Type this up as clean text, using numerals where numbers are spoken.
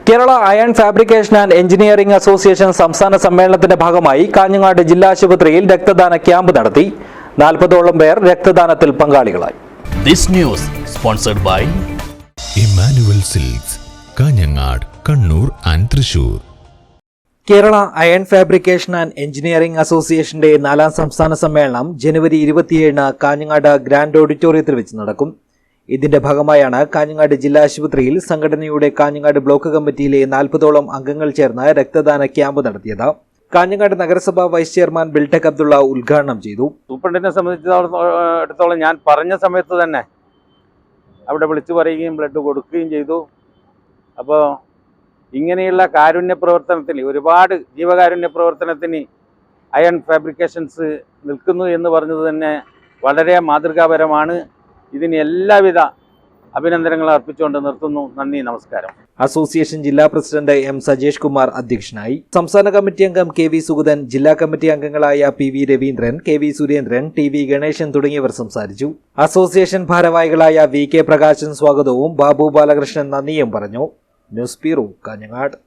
Kerala iron fabrication and engineering association സംസ്ഥാന സമ്മേളനത്തിന്റെ ഭാഗമായി കാഞ്ഞങ്ങാട് ജില്ലാ ആശുപത്രിയിൽ രക്തദാന ക്യാമ്പ് നടത്തി. 40ഓളം പേർ രക്തദാനത്തിൽ പങ്കാളികളായി. This news sponsored by Immanuel Silks, Kanhangad, Kannur and Thrissur. Kerala iron fabrication and engineering അസോസിയേഷന്റെ 4ാം സംസ്ഥാന സമ്മേളനം ജനുവരി 27-ന് കാഞ്ഞങ്ങാട് ഗ്രാൻഡ് ഓഡിറ്റോറിയത്തിൽ വെച്ച് നടക്കും. ഇതിന്റെ ഭാഗമായാണ് കാഞ്ഞങ്ങാട് ജില്ലാ ആശുപത്രിയിൽ സംഘടനയുടെ കാഞ്ഞങ്ങാട് ബ്ലോക്ക് കമ്മിറ്റിയിലെ 40ഓളം അംഗങ്ങൾ ചേർന്ന് രക്തദാന ക്യാമ്പ് നടത്തിയത്. കാഞ്ഞങ്ങാട് നഗരസഭ വൈസ് ചെയർമാൻ ബിൽടെക് അബ്ദുള്ള ഉദ്ഘാടനം ചെയ്തു. സൂപ്രണ്ടിനെ സംബന്ധിച്ചിടത്തോളം ഞാൻ പറഞ്ഞ സമയത്ത് തന്നെ അവിടെ വിളിച്ചു പറയുകയും ബ്ലഡ് കൊടുക്കുകയും ചെയ്തു. അപ്പോൾ ഇങ്ങനെയുള്ള കാരുണ്യ പ്രവർത്തനത്തിന്, ഒരുപാട് ജീവകാരുണ്യ പ്രവർത്തനത്തിന് അയൺ ഫാബ്രിക്കേഷൻസ് നിൽക്കുന്നു എന്ന് പറഞ്ഞത് തന്നെ വളരെ മാതൃകാപരമാണ്. ഇതിന് എല്ലാവിധ അഭിനന്ദനങ്ങൾ അർപ്പിച്ചുകൊണ്ട് നിർത്തുന്നു. നന്ദി, നമസ്കാരം. അസോസിയേഷൻ ജില്ലാ പ്രസിഡന്റ് എം സജേഷ് കുമാർ അധ്യക്ഷനായി. സംസ്ഥാന കമ്മിറ്റി അംഗം കെ വി സുഗതൻ, ജില്ലാ കമ്മിറ്റി അംഗങ്ങളായ P V Raveendran, K V Surendran, T V Ganeshan തുടങ്ങിയവർ സംസാരിച്ചു. അസോസിയേഷൻ ഭാരവാഹികളായ വി കെ പ്രകാശൻ സ്വാഗതവും ബാബു ബാലകൃഷ്ണൻ നന്ദിയും പറഞ്ഞു. News bureau, Kanhangad.